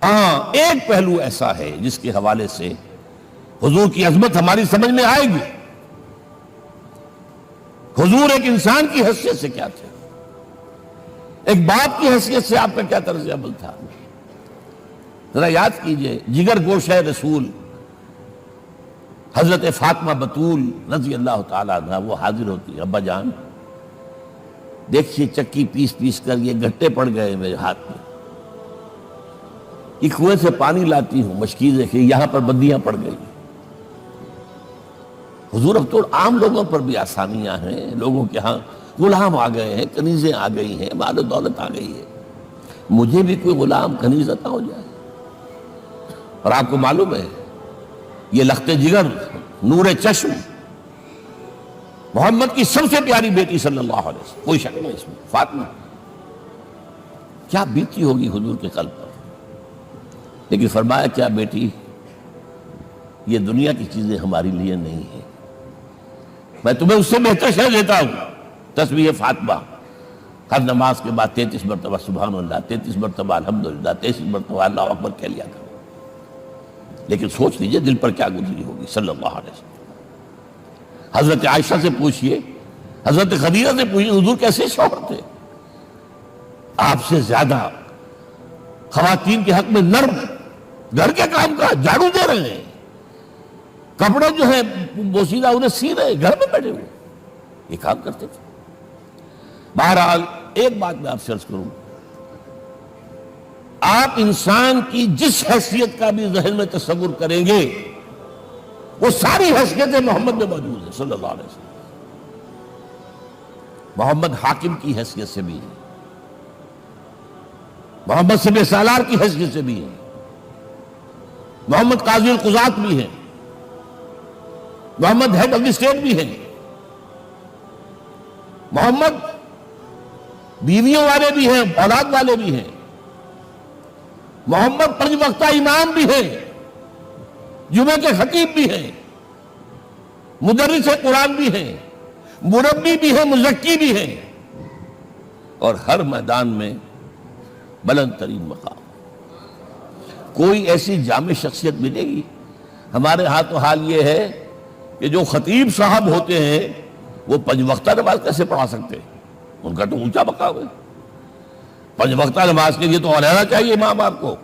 ہاں ایک پہلو ایسا ہے جس کے حوالے سے حضور کی عظمت ہماری سمجھ میں آئے گی. حضور ایک انسان کی حیثیت سے کیا تھے, ایک باپ کی حیثیت سے آپ کا کیا طرز عمل تھا. ذرا یاد کیجئے, جگر گوشہ رسول حضرت فاطمہ بطول رضی اللہ تعالیٰ عنہ وہ حاضر ہوتی, ابا جان دیکھیے چکی پیس پیس کر یہ گھٹے پڑ گئے میرے ہاتھ میں, یہ کنویں سے پانی لاتی ہوں مشکیزیں کہ یہاں پر بندیاں پڑ گئی. حضور اب تو عام لوگوں پر بھی آسانیاں ہیں, لوگوں کے ہاں غلام آ گئے ہیں, کنیزیں آ گئی ہیں, مال و دولت آ گئی ہے, مجھے بھی کوئی غلام کنیز عطا ہو جائے. اور آپ کو معلوم ہے یہ لخت جگر نور چشم محمد کی سب سے پیاری بیٹی صلی اللہ علیہ وسلم, کوئی شک نہیں اس میں, فاطمہ کیا بیتی ہوگی حضور کے قلب پر. لیکن فرمایا کیا بیٹی یہ دنیا کی چیزیں ہماری لیے نہیں ہیں, میں تمہیں اس سے بہتر شے دیتا ہوں. تسبیح فاطمہ ہر نماز کے بعد 33 مرتبہ سبحان اللہ, 33 مرتبہ الحمدللہ, 33 مرتبہ اللہ اکبر کہہ لیا کرو. لیکن سوچ لیجئے دل پر کیا گزری ہوگی صلی اللہ علیہ وسلم. حضرت عائشہ سے پوچھئے, حضرت خدیجہ سے پوچھئے حضور کیسے شوہر تھے, آپ سے زیادہ خواتین کے حق میں نرم, گھر کے کام کا جھاڑو دے رہے ہیں, کپڑے جو ہیں بوسیدہ انہیں سی رہے, گھر میں بیٹھے ہوئے یہ کام کرتے تھے. بہرحال ایک بات میں آپ سے عرض کروں, آپ انسان کی جس حیثیت کا بھی ذہن میں تصور کریں گے وہ ساری حیثیتیں محمد میں موجود ہیں صلی اللہ علیہ وسلم. محمد حاکم کی حیثیت سے بھی ہے, محمد سب سالار کی حیثیت سے بھی ہے, محمد قاضی القضات بھی ہیں, محمد ہیڈ آف دی اسٹیٹ بھی ہیں, محمد بیویوں والے بھی ہیں, اولاد والے بھی ہیں, محمد 5 وقتہ امام بھی ہیں, جمعہ کے خطیب بھی ہیں, مدرس قرآن بھی ہیں, مربی بھی ہیں, مزکی بھی ہیں, اور ہر میدان میں بلند ترین مقام. کوئی ایسی جامع شخصیت ملے گی؟ ہمارے ہاں تو حال یہ ہے کہ جو خطیب صاحب ہوتے ہیں وہ 5 وقتہ نماز کیسے پڑھا سکتے ہیں, ان کا تو اونچا مقام ہے. 5 وقتہ نماز کے لیے تو علیحدہ چاہیے امام آپ کو,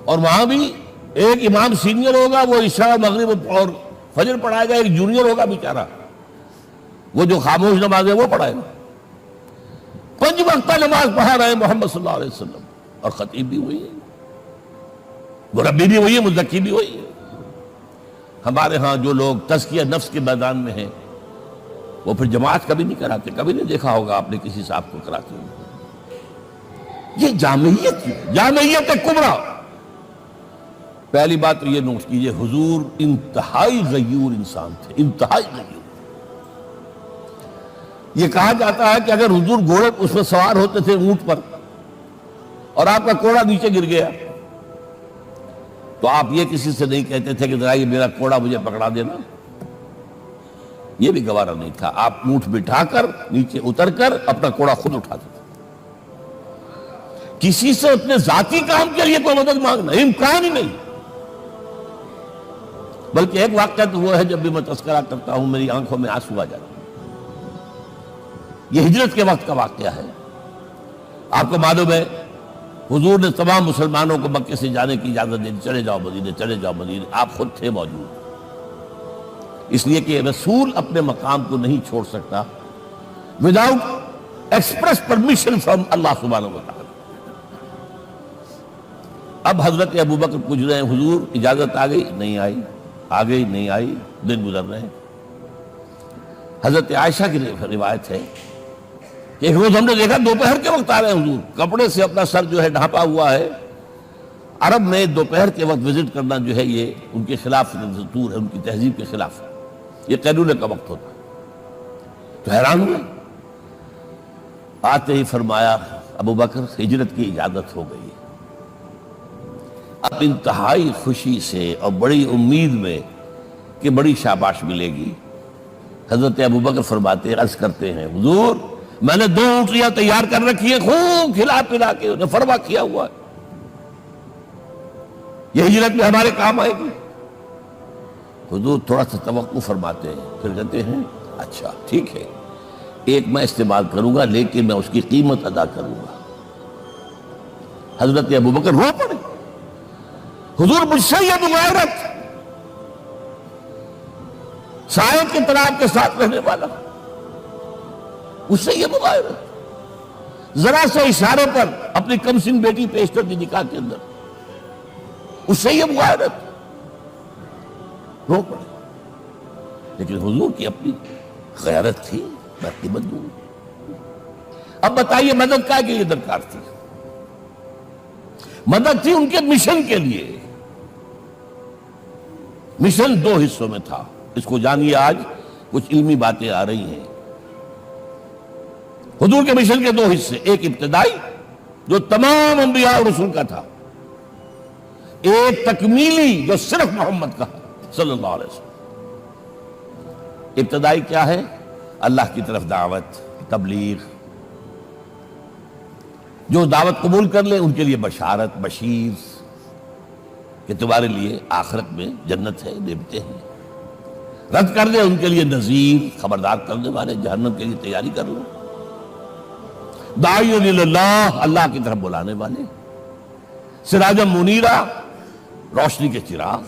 اور وہاں بھی ایک امام سینئر ہوگا وہ عشاء مغرب اور فجر پڑھائے گا, ایک جونیئر ہوگا بیچارہ وہ جو خاموش نماز ہے وہ پڑھائے گا. 5 وقتہ نماز پڑھا رہے ہیں محمد صلی اللہ علیہ وسلم, اور خطیب بھی وہی ہے, مربی بھی وہی ہے, مزکی بھی وہی ہے. ہمارے ہاں جو لوگ تزکیہ نفس کے میدان میں ہیں وہ پھر جماعت کبھی نہیں کراتے, کبھی نہیں دیکھا ہوگا آپ نے کسی صاحب کو کراتے ہوئے. یہ جامعیت ہے, جامعیت کبریٰ. پہلی بات تو یہ نوٹ کیجئے, حضور انتہائی غیور انسان تھے, انتہائی غیور. یہ کہا جاتا ہے کہ اگر حضور گھوڑے اس پر سوار ہوتے تھے اونٹ پر اور آپ کا کوڑا نیچے گر گیا تو آپ یہ کسی سے نہیں کہتے تھے کہ ذرا یہ میرا کوڑا مجھے پکڑا دینا, یہ بھی گوارا نہیں تھا. آپ اونٹ بٹھا کر نیچے اتر کر اپنا کوڑا خود اٹھاتے تھے. کسی سے اپنے ذاتی کام کے لیے کوئی مدد مانگنا امکان ہی نہیں. بلکہ ایک واقعہ تو وہ ہے جب بھی میں تذکرہ کرتا ہوں میری آنکھوں میں آنسو آ جاتے ہیں. یہ ہجرت کے وقت کا واقعہ ہے. آپ کو معلوم ہے حضور نے تمام مسلمانوں کو مکے سے جانے کی اجازت دی, چلے جاؤ مدینے, چلے جاؤ مدینے. آپ خود تھے موجود, اس لیے کہ رسول اپنے مقام کو نہیں چھوڑ سکتا وداؤٹ ایکسپریس پرمیشن فرام اللہ سبحانہ و تعالی. اب حضرت ابوبکر پوچھ رہے ہیں حضور اجازت آ گئی نہیں آئی, آ گئی نہیں آئی, دن گزر رہے ہیں. حضرت عائشہ کی روایت ہے کہ ایک روز ہم نے دیکھا دوپہر کے وقت آ رہے ہیں حضور, کپڑے سے اپنا سر جو ہے ڈھانپا ہوا ہے. عرب میں دوپہر کے وقت وزٹ کرنا جو ہے یہ ان کے خلاف دستور ہے, ان کی تہذیب کے خلاف ہے, یہ قیلولے کا وقت ہوتا ہے. تو حیران ہوئے, آتے ہی فرمایا ابوبکر ہجرت کی اجازت ہو گئی. اب انتہائی خوشی سے اور بڑی امید میں کہ بڑی شاباش ملے گی, حضرت ابوبکر فرماتے عرض کرتے ہیں حضور میں نے 2 اونٹیاں تیار کر رکھی ہیں, خوب کھلا پلا کے انہیں فرما کیا ہوا ہے, یہ ہجرت میں ہمارے کام آئے گی؟ حضور تھوڑا سا توقع فرماتے ہیں، پھر کہتے ہیں اچھا ٹھیک ہے، ایک میں استعمال کروں گا لیکن میں اس کی قیمت ادا کروں گا۔ حضرت ابوبکر رو پڑے، حضور مجھ سے یہ مغایرت، سائے کے طرح کے ساتھ رہنے والا، اس سے یہ مغایرت، ذرا سے اشارے پر اپنی کم سن بیٹی پیش کر دی نکاح کے اندر، اس سے یہ مغایرت، رو پڑے۔ لیکن حضور کی اپنی غیرت تھی، میں قیمت دوں۔ اب بتائیے مدد کا کے لیے درکار تھی؟ مدد تھی ان کے مشن کے لیے۔ مشن دو حصوں میں تھا، اس کو جانیے، آج کچھ علمی باتیں آ رہی ہیں۔ حضور کے مشن کے دو حصے، ایک ابتدائی جو تمام انبیاء اور رسول کا تھا، ایک تکمیلی جو صرف محمد کا صلی اللہ علیہ وسلم۔ ابتدائی کیا ہے؟ اللہ کی طرف دعوت، تبلیغ۔ جو دعوت قبول کر لیں ان کے لیے بشارت، بشیر کہ تمہارے لیے آخرت میں جنت ہے، نعمتیں ہیں۔ رد کر دیں ان کے لیے نذیر، خبردار کرنے والے، جہنم کے لیے تیاری کر لو۔ داعی اللہ، اللہ کی طرف بلانے والے، سراجا منیرہ، روشنی کے چراغ۔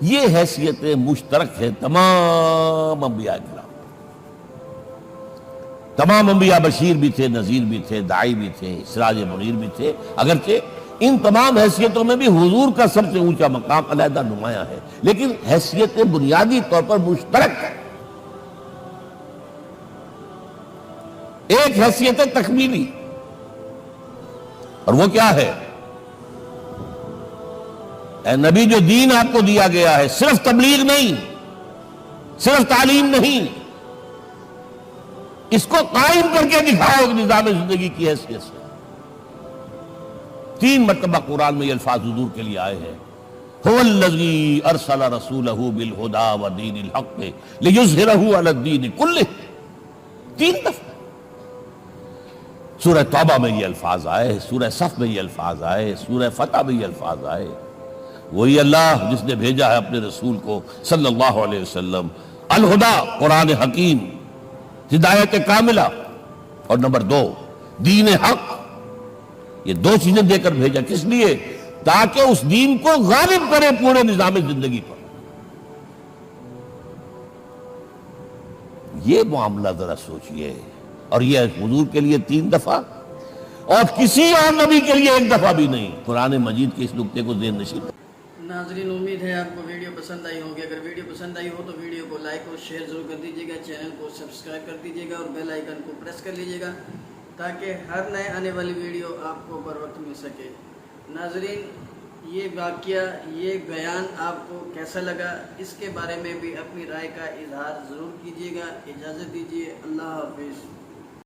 یہ حیثیتیں مشترک ہیں تمام انبیاء کرام۔ تمام انبیاء بشیر بھی تھے، نذیر بھی تھے، داعی بھی تھے، سراج منیر بھی تھے، اگرچہ ان تمام حیثیتوں میں بھی حضور کا سب سے اونچا مقام علیحدہ نمایاں ہے، لیکن حیثیتیں بنیادی طور پر مشترک ہیں۔ ایک حیثیت تکمیلی، اور وہ کیا ہے؟ اے نبی، جو دین آپ کو دیا گیا ہے صرف تبلیغ نہیں، صرف تعلیم نہیں، اس کو قائم کر کے دکھاؤ نظام زندگی کی حیثیت سے۔ 3 مرتبہ قرآن میں یہ الفاظ حضور کے لیے آئے ہیں، هو الذی ارسل رسولہ بالہدی ودین الحق لیظہرہ علی الدین کلہ۔ 3 دفعہ سورہ توبہ میں یہ الفاظ آئے، سورہ صف میں یہ الفاظ آئے، سورہ فتح میں یہ الفاظ آئے۔ وہی اللہ جس نے بھیجا ہے اپنے رسول کو صلی اللہ علیہ وسلم، الہدا قرآن حکیم، ہدایت کاملہ، اور نمبر 2 دین حق۔ یہ 2 چیزیں دے کر بھیجا، کس لیے؟ تاکہ اس دین کو غالب کرے پورے نظام زندگی پر۔ یہ معاملہ ذرا سوچئے، اور یہ حضور کے لیے 3 دفعہ، اور کسی اور نبی کے لیے 1 دفعہ بھی نہیں۔ قرآن مجید کے اس نقطے کو ذہن نشین۔ ناظرین، امید ہے آپ کو ویڈیو پسند آئی ہوگی۔ اگر ویڈیو پسند آئی ہو تو ویڈیو کو لائک اور شیئر ضرور کر دیجیے گا، چینل کو سبسکرائب کر دیجیے گا اور بیل آئیکن کو پریس کر لیجیے گا تاکہ ہر نئے آنے والی ویڈیو آپ کو بر وقت مل سکے۔ ناظرین، یہ واقعہ، یہ بیان آپ کو کیسا لگا، اس کے بارے میں بھی اپنی رائے کا اظہار ضرور کیجیے گا۔ اجازت دیجیے، اللہ حافظ۔